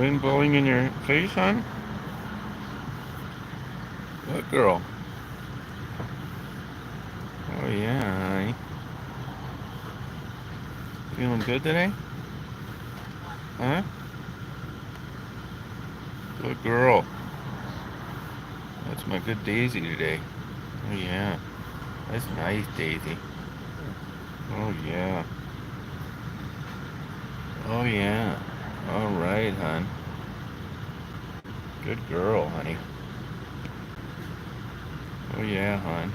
Wind blowing in your face, hon? Good girl. Oh yeah, honey. Feeling good today? Huh? Good girl. That's my good Daisy today. Oh yeah. That's nice, Daisy. Oh yeah. Oh yeah. All right, hon. Good girl, honey. Oh yeah, hon.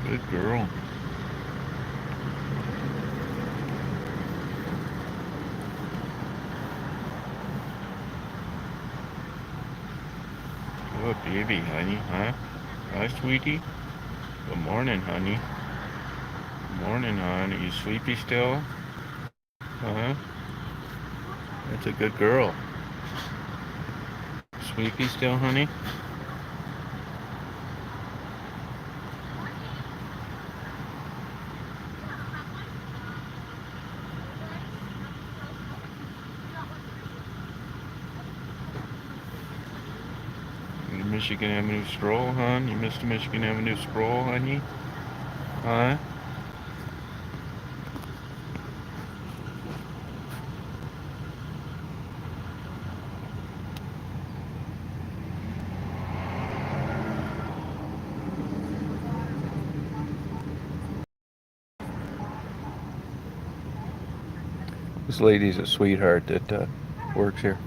Good girl. Good baby, honey, huh? Hi, sweetie. Good morning, honey. Good morning, hon. Are you sleepy still? Huh? That's a good girl. Sleepy still, honey? The Michigan Avenue stroll, hon? You missed the Michigan Avenue stroll, honey? Huh? This lady's a sweetheart that works here.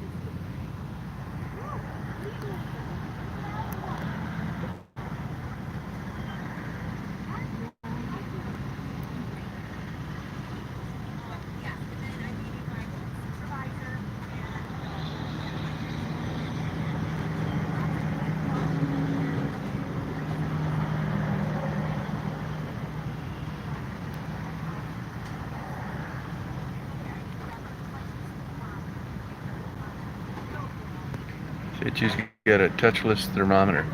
She's got a touchless thermometer.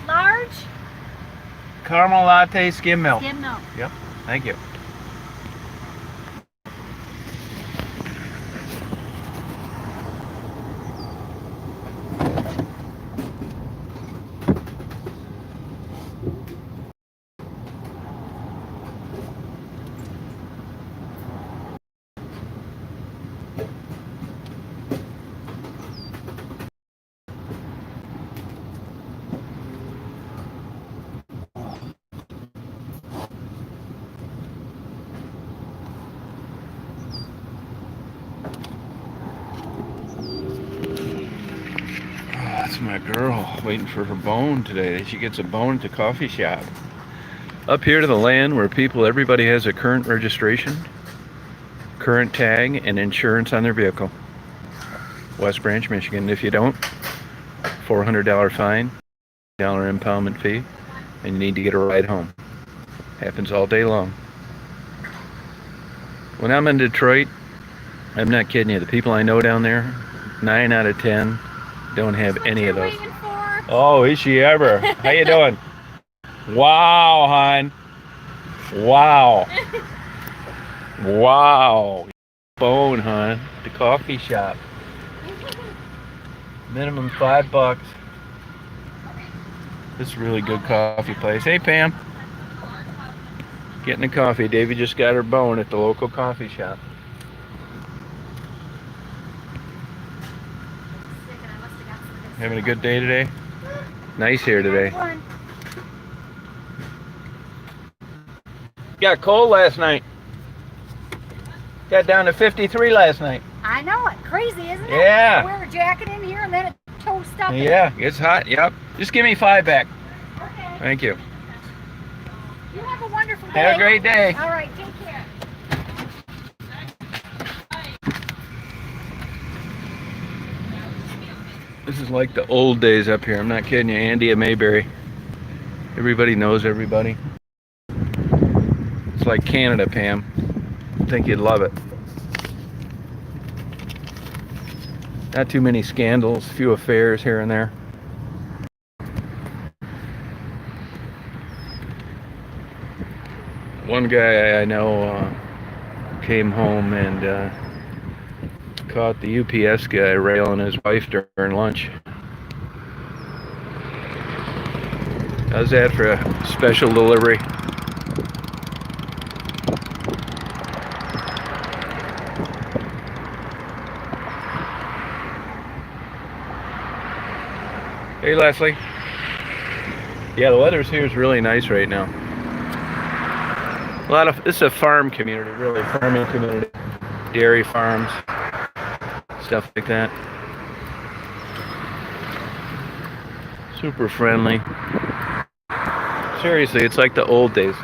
Large? Caramel latte, skim milk. Skim milk. Yep, thank you. That's my girl, waiting for her bone today. She gets a bone at the coffee shop. Up here to the land where everybody has a current registration, current tag, and insurance on their vehicle. West Branch, Michigan. If you don't, $400 fine, $1 impoundment fee, and you need to get a ride home. Happens all day long. When I'm in Detroit, I'm not kidding you, the people I know down there, 9 out of 10 don't have any of those. Oh, is she ever? How you doing? Wow, hon. Wow. Wow. Bone, hon. The coffee shop. Minimum $5. This is a really good coffee place. Hey, Pam. Getting a coffee. Davy just got her bone at the local coffee shop. Having a good day today? Nice here today. Got cold last night. Got down to 53 last night. I know it. Crazy, isn't it? Yeah. I wear a jacket in here and then it toast up. Yeah, it's hot. Yep. Just give me $5 back. Okay. Thank you. You have a wonderful day. Have a great day. All right, take care. This is like the old days up here. I'm not kidding you. Andy at Mayberry. Everybody knows everybody. It's like Canada, Pam. I think you'd love it. Not too many scandals, few affairs here and there. One guy I know came home and caught the UPS guy railing his wife during lunch. How's that for a special delivery? Hey Leslie. Yeah, the weather's here is really nice right now. This is a farm community, really farming community. Dairy farms, stuff like that. Super friendly. Seriously, it's like the old days.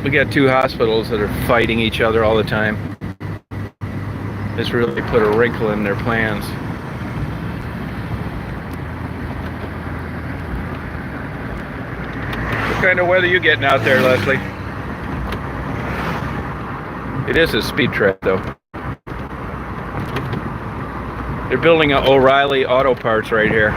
We got two hospitals that are fighting each other all the time. This really put a wrinkle in their plans. What kind of weather you getting out there, Leslie? It is a speed trap, though. They're building an O'Reilly Auto Parts right here.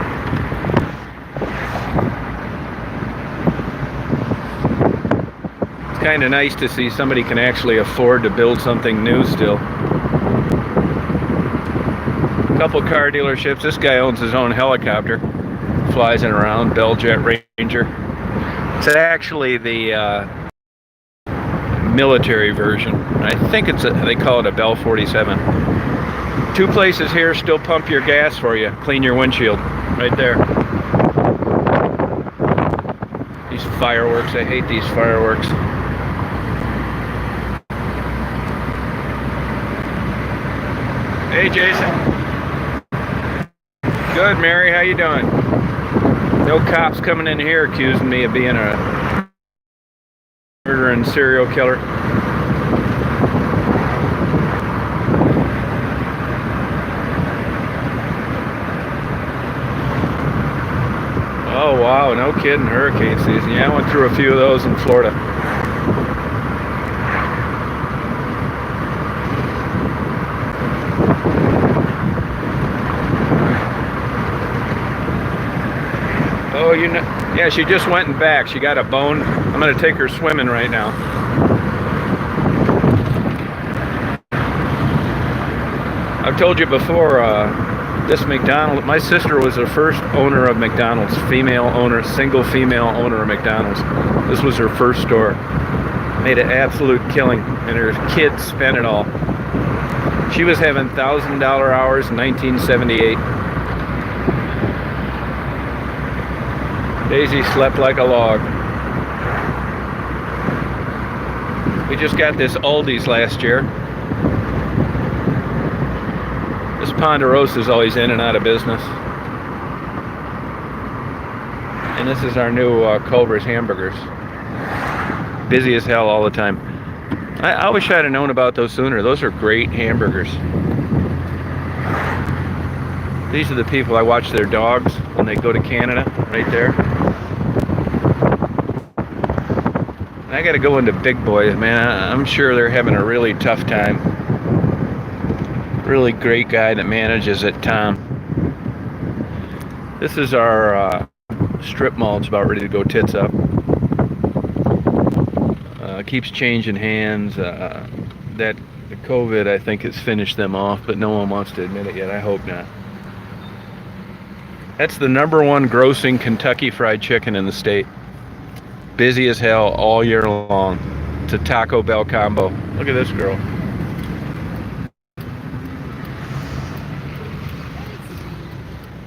It's kind of nice to see somebody can actually afford to build something new still. Couple car dealerships. This guy owns his own helicopter. Flies it around, Bell Jet Ranger. It's actually the military version. I think they call it a Bell 47. Two places here still pump your gas for you, clean your windshield, right there. These fireworks, I hate these fireworks. Hey Jason. Good, Mary, how you doing? No cops coming in here accusing me of being a murderer and serial killer. Oh wow, no kidding, hurricane season. Yeah, I went through a few of those in Florida. Oh, you know, yeah, she just went and back. She got a bone. I'm going to take her swimming right now. I've told you before, this McDonald's, my sister was the first owner of McDonald's, female owner, single female owner of McDonald's. This was her first store. Made an absolute killing, and her kids spent it all. She was having $1,000 hours in 1978. Daisy slept like a log. We just got this Aldi's last year. This Ponderosa's always in and out of business. And this is our new Culver's hamburgers. Busy as hell all the time. I wish I'd have known about those sooner. Those are great hamburgers. These are the people I watch their dogs when they go to Canada, right there. I gotta go into Big Boys, man. I'm sure they're having a really tough time. Really great guy that manages it, Tom. This is our strip mall. It's about ready to go tits up. Keeps changing hands. That the COVID, I think, has finished them off, but no one wants to admit it yet. I hope not. That's the #1 grossing Kentucky Fried Chicken in the state. Busy as hell all year long. It's a Taco Bell combo. Look at this girl.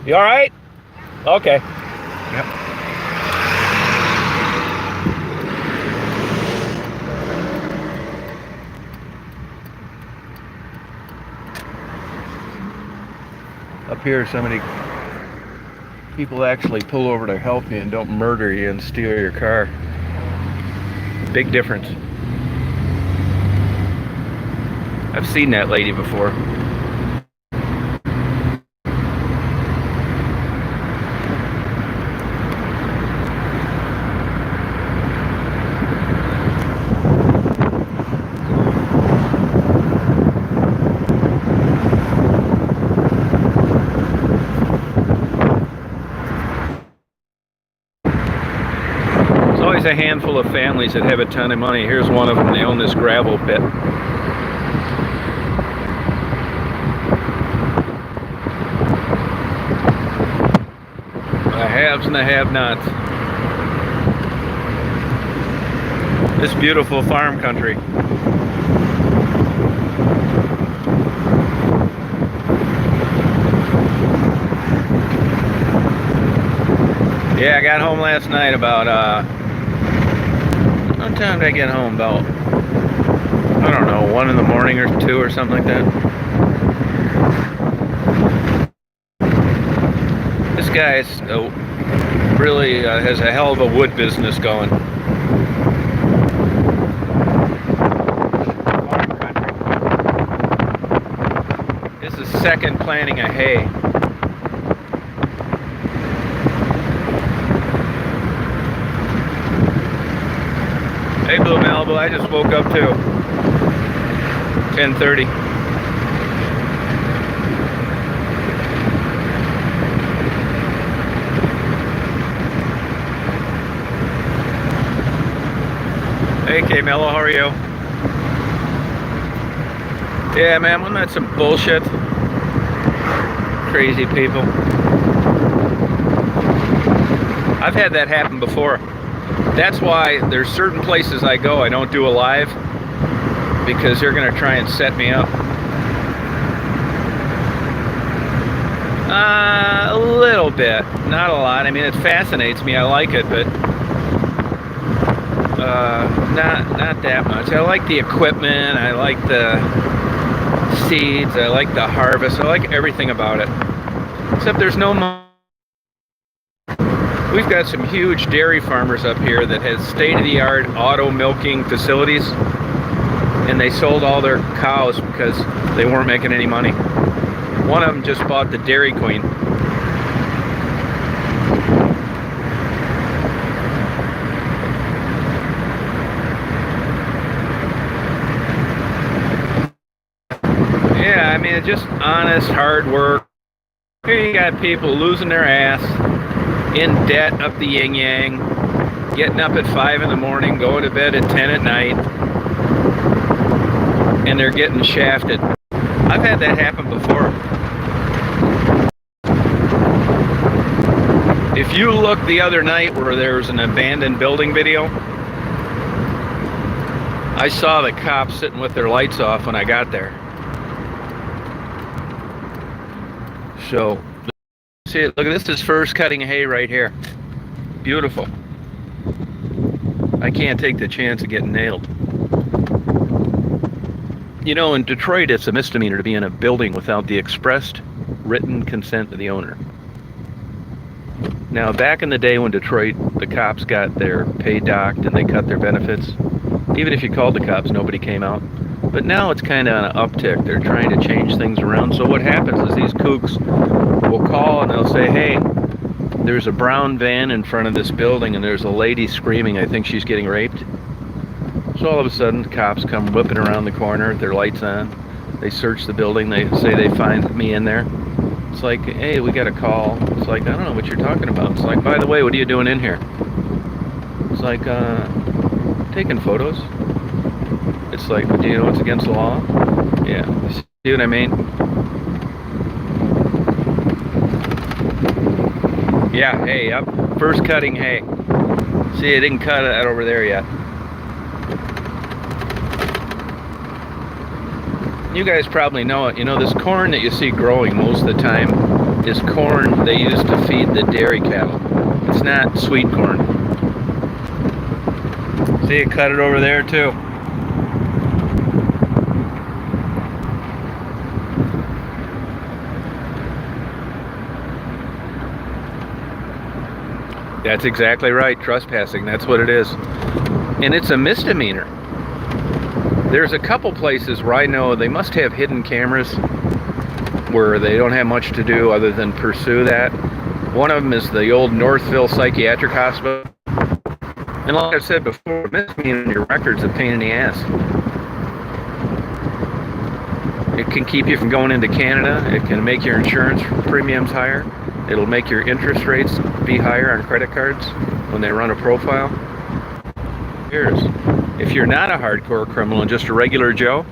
You all right? Okay. Yep. Up here, somebody People actually pull over to help you and don't murder you and steal your car. Big difference. I've seen that lady before. There's always a handful of families that have a ton of money. Here's one of them. They own this gravel pit. The haves and the have-nots. This beautiful farm country. Yeah, I got home last night about, what time did I get home? About, I don't know, 1 in the morning or 2 or something like that. This guy's really has a hell of a wood business going. Farm country. This is second planting of hay. Hey, Blue Malibu, I just woke up too. 10:30. Hey, K-Mello, how are you? Yeah, man, wasn't that some bullshit? Crazy people. I've had that happen before. That's why there's certain places I go I don't do a live, because they're going to try and set me up. A little bit, not a lot. I mean, it fascinates me. I like it, but not that much. I like the equipment. I like the seeds. I like the harvest. I like everything about it. Except there's no money. We've got some huge dairy farmers up here that has state-of-the-art auto milking facilities, and they sold all their cows because they weren't making any money. One of them just bought the Dairy Queen. Yeah, I mean, it's just honest, hard work. Here you got people losing their ass, in debt up the yin-yang, getting up at 5 in the morning, going to bed at 10 at night, and they're getting shafted. I've had that happen before. If you look the other night where there was an abandoned building video, I saw the cops sitting with their lights off when I got there. So, see, look at this. Is first cutting hay right here. Beautiful. I can't take the chance of getting nailed. You know, in Detroit, it's a misdemeanor to be in a building without the expressed written consent of the owner. Now, back in the day when Detroit, the cops got their pay docked and they cut their benefits, even if you called the cops, nobody came out. But now it's kind of on an uptick. They're trying to change things around. So what happens is these kooks will call and they'll say, hey, there's a brown van in front of this building and there's a lady screaming, I think she's getting raped. So all of a sudden, the cops come whipping around the corner with their lights on. They search the building. They say they find me in there. It's like, hey, we got a call. It's like, I don't know what you're talking about. It's like, by the way, what are you doing in here? It's like, taking photos. It's like, do you know what's against the law? Yeah, see what I mean? Yeah, hey, up. First cutting hay. See, I didn't cut that over there yet. You guys probably know it. You know, this corn that you see growing most of the time is corn they use to feed the dairy cattle. It's not sweet corn. See, it cut it over there too. That's exactly right. Trespassing. That's what it is. And it's a misdemeanor. There's a couple places where I know they must have hidden cameras where they don't have much to do other than pursue that. One of them is the old Northville Psychiatric Hospital. And like I said before, misdemeanor in your record's a pain in the ass. It can keep you from going into Canada. It can make your insurance premiums higher. It'll make your interest rates be higher on credit cards when they run a profile. Here's, if you're not a hardcore criminal and just a regular Joe,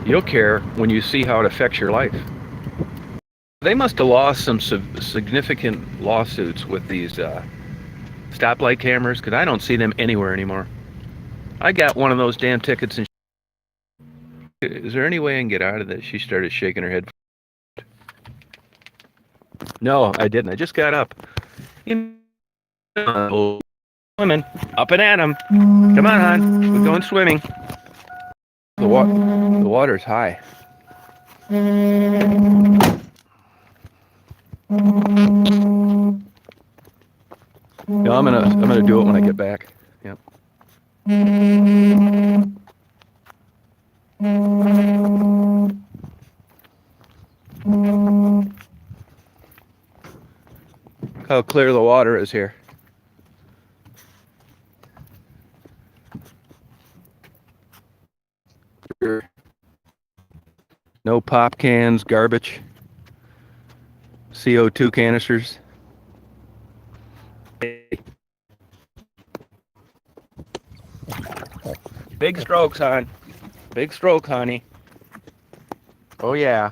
you'll care when you see how it affects your life. They must have lost some significant lawsuits with these stoplight cameras, because I don't see them anywhere anymore. I got one of those damn tickets and is there any way I can get out of this? She started shaking her head. No, I didn't. I just got up. You know, swimming. Up and at 'em. Come on, hon. We're going swimming. The water's high. No, I'm gonna do it when I get back. Yep. How clear the water is here. No pop cans, garbage, CO2 canisters. Big strokes, hon. Big stroke, honey. Oh yeah.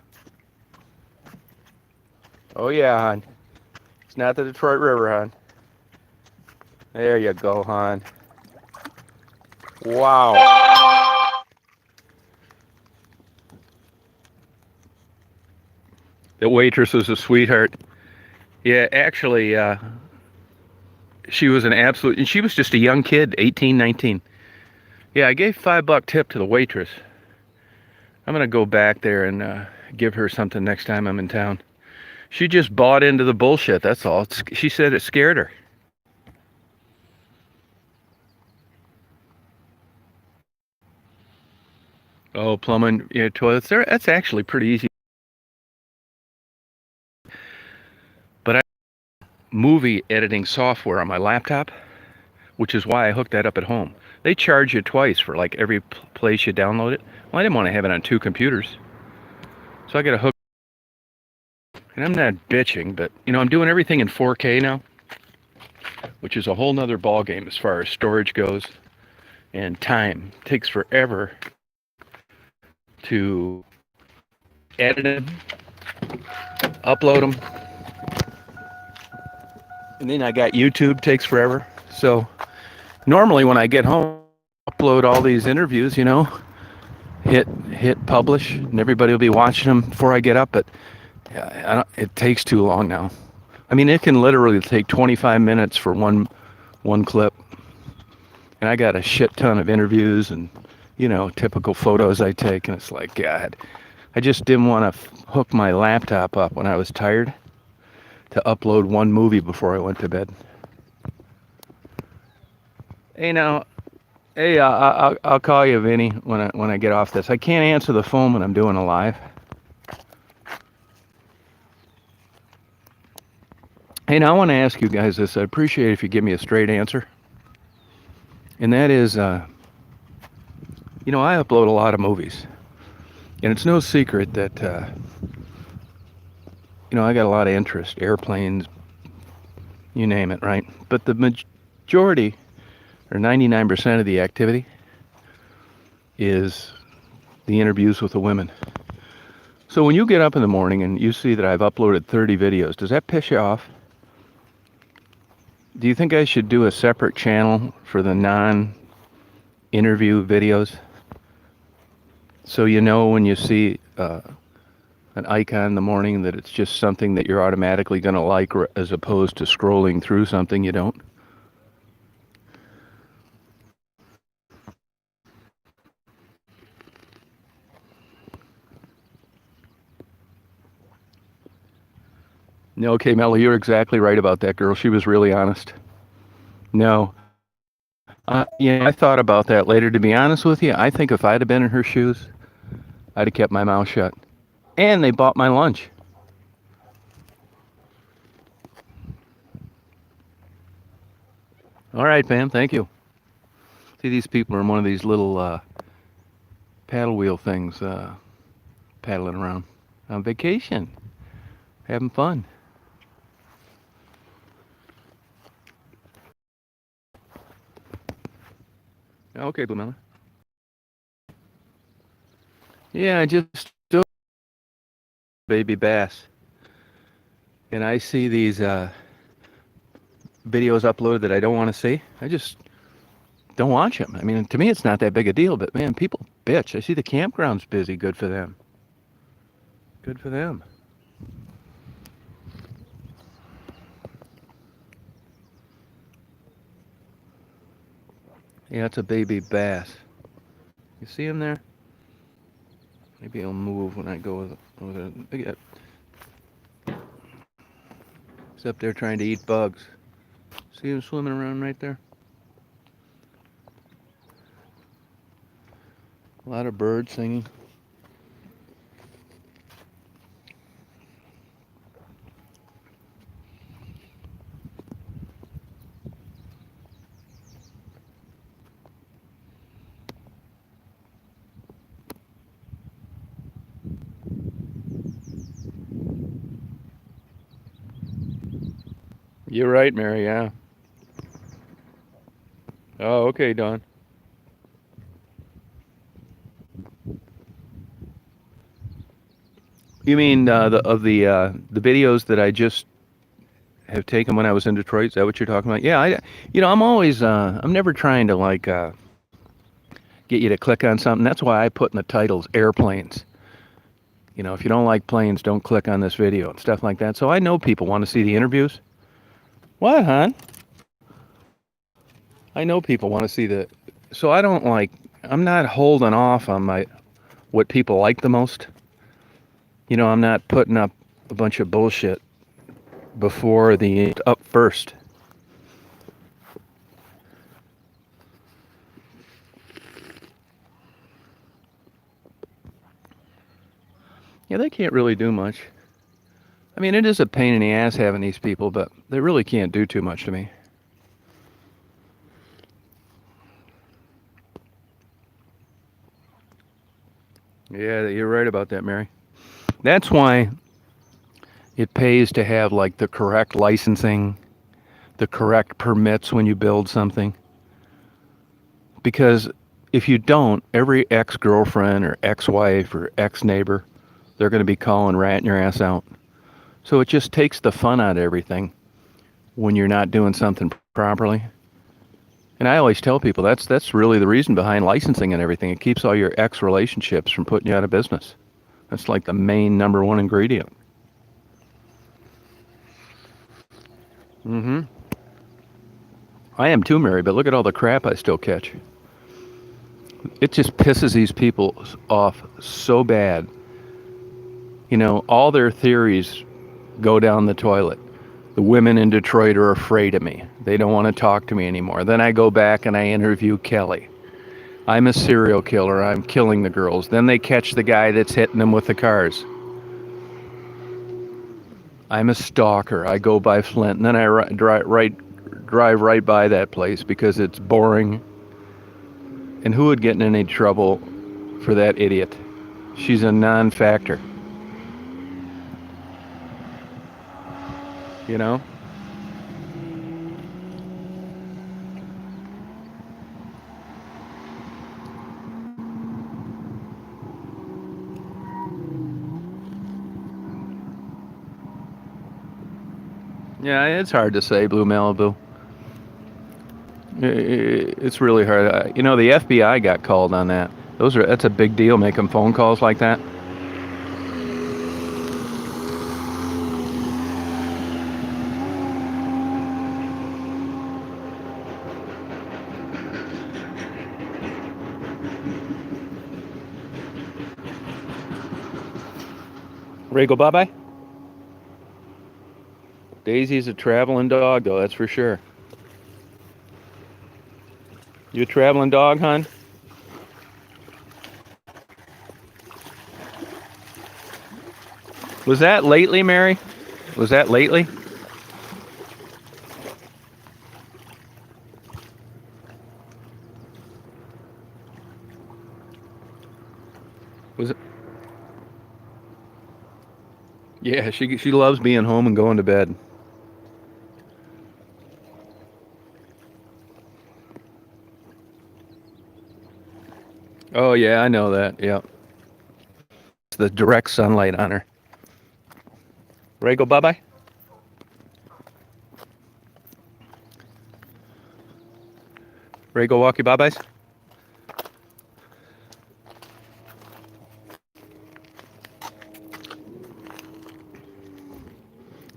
Oh yeah, hon. It's not the Detroit River, hon. There you go, hon. Wow. The waitress was a sweetheart. Yeah, actually, she was an absolute, and she was just a young kid, 18, 19. Yeah, I gave $5 tip to the waitress. I'm gonna go back there and give her something next time I'm in town. She just bought into the bullshit, that's all. She said it scared her. Oh, plumbing, yeah, toilets, that's actually pretty easy. But I movie editing software on my laptop, which is why I hooked that up at home. They charge you twice for like every place you download it. Well, I didn't want to have it on two computers. So I got a hook. And I'm not bitching, but you know, I'm doing everything in 4K now, which is a whole nother ball game as far as storage goes and time. It takes forever to edit them, upload them. And then I got YouTube, takes forever. So normally when I get home, upload all these interviews, you know, hit publish, and everybody will be watching them before I get up. But it takes too long now. I mean, it can literally take 25 minutes for one clip. And I got a shit ton of interviews and, you know, typical photos I take. And it's like, God, I just didn't want to hook my laptop up when I was tired to upload one movie before I went to bed. Hey, now, hey, I'll call you, Vinny, when I get off this. I can't answer the phone when I'm doing a live. Hey, now I want to ask you guys this. I appreciate it if you give me a straight answer. And that is, you know, I upload a lot of movies. And it's no secret that, you know, I got a lot of interest. Airplanes, you name it, right? But the majority, or 99% of the activity, is the interviews with the women. So when you get up in the morning and you see that I've uploaded 30 videos, does that piss you off? Do you think I should do a separate channel for the non-interview videos? So you know when you see an icon in the morning that it's just something that you're automatically going to like, as opposed to scrolling through something you don't? No, okay, Melly, you're exactly right about that girl. She was really honest. No, I thought about that later. To be honest with you, I think if I'd have been in her shoes, I'd have kept my mouth shut. And they bought my lunch. All right, Pam. Thank you. See, these people are in one of these little paddle wheel things, paddling around on vacation, having fun. Okay, Blue Melon. Yeah, I just still baby bass, and I see these videos uploaded that I don't want to see. I just don't watch them. I mean, to me, it's not that big a deal, but man, people bitch. I see the campground's busy. Good for them. Good for them. Yeah, it's a baby bass. You see him there? Maybe he'll move when I go with it. He's up there trying to eat bugs. See him swimming around right there? A lot of birds singing. You're right, Mary, yeah. Oh, okay, Don. You mean the videos that I just have taken when I was in Detroit? Is that what you're talking about? Yeah, I'm always I'm never trying to like get you to click on something. That's why I put in the titles airplanes. If you don't like planes, don't click on this video and stuff like that. So I know people want to see the interviews. What, hon? I know people want to see the. So I don't like. I'm not holding off on my what people like the most. I'm not putting up a bunch of bullshit before the up first. Yeah, they can't really do much. I mean, it is a pain in the ass having these people, but they really can't do too much to me. Yeah, you're right about that, Mary. That's why it pays to have like the correct licensing, the correct permits when you build something. Because if you don't, every ex-girlfriend or ex-wife or ex-neighbor, they're going to be calling ratting your ass out. So it just takes the fun out of everything when you're not doing something properly. And I always tell people that's really the reason behind licensing and everything. It keeps all your ex relationships from putting you out of business. That's like the main number one ingredient. Mm-hmm. I am too, Mary, but look at all the crap I still catch. It just pisses these people off so bad. All their theories go down the toilet. The women in Detroit are afraid of me. They don't want to talk to me anymore. Then I go back and I interview Kelly. I'm a serial killer. I'm killing the girls. Then they catch the guy that's hitting them with the cars. I'm a stalker. I go by Flint. And then I drive right by that place because it's boring. And who would get in any trouble for that idiot? She's a non-factor. You know? Yeah, it's hard to say, Blue Malibu. It's really hard. The FBI got called on that. That's a big deal, making phone calls like that. Ready to go bye-bye? Daisy's a traveling dog, though, that's for sure. You a traveling dog, hon? Was that lately, Mary? Was that lately? Was it? Yeah, she loves being home and going to bed. Oh yeah, I know that. Yeah, it's the direct sunlight on her. Ready to go bye bye? Ready to go walk your bye byes?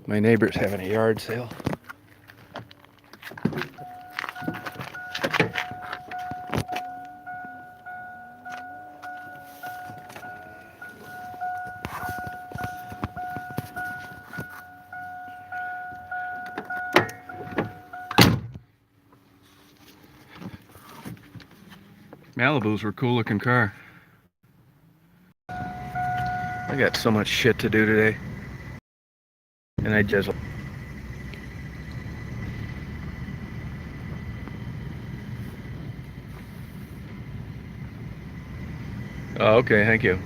My neighbor's having a yard sale. Malibus were a cool looking car. I got so much shit to do today. And I just... Oh, okay, thank you.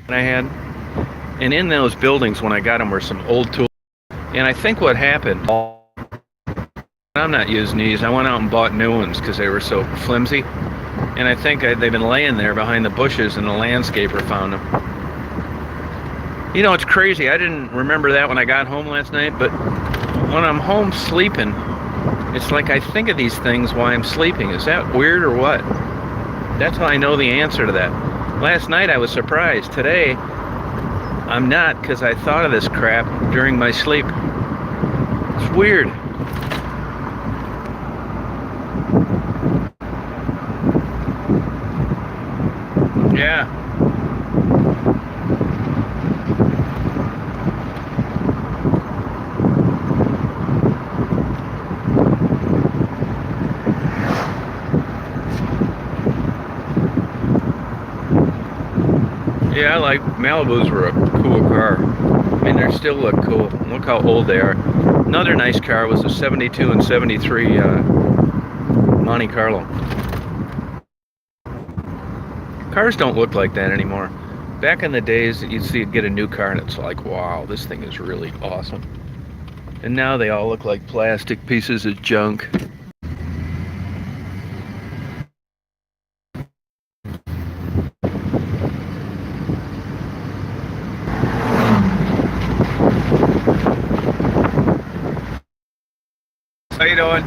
And I had... And in those buildings when I got them were some old tools. And I think what happened... I'm not using these. I went out and bought new ones because they were so flimsy. And I think they've been laying there behind the bushes and the landscaper found them. You know, it's crazy. I didn't remember that when I got home last night, but when I'm home sleeping, it's like I think of these things while I'm sleeping. Is that weird or what? That's how I know the answer to that. Last night I was surprised. Today, I'm not, because I thought of this crap during my sleep. It's weird. Yeah. Yeah, I like Malibus were a cool car. I mean, they still look cool. Look how old they are. Another nice car was a 72 and 73 Monte Carlo. Cars don't look like that anymore. Back in the days, you'd get a new car and it's like, wow, this thing is really awesome. And now they all look like plastic pieces of junk. How you doing?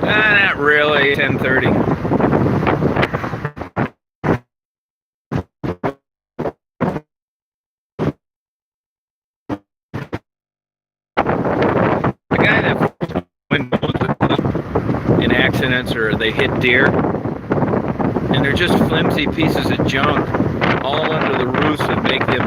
Not really. 10:30. The guy that went in accidents or they hit deer, and they're just flimsy pieces of junk all under the roofs that make them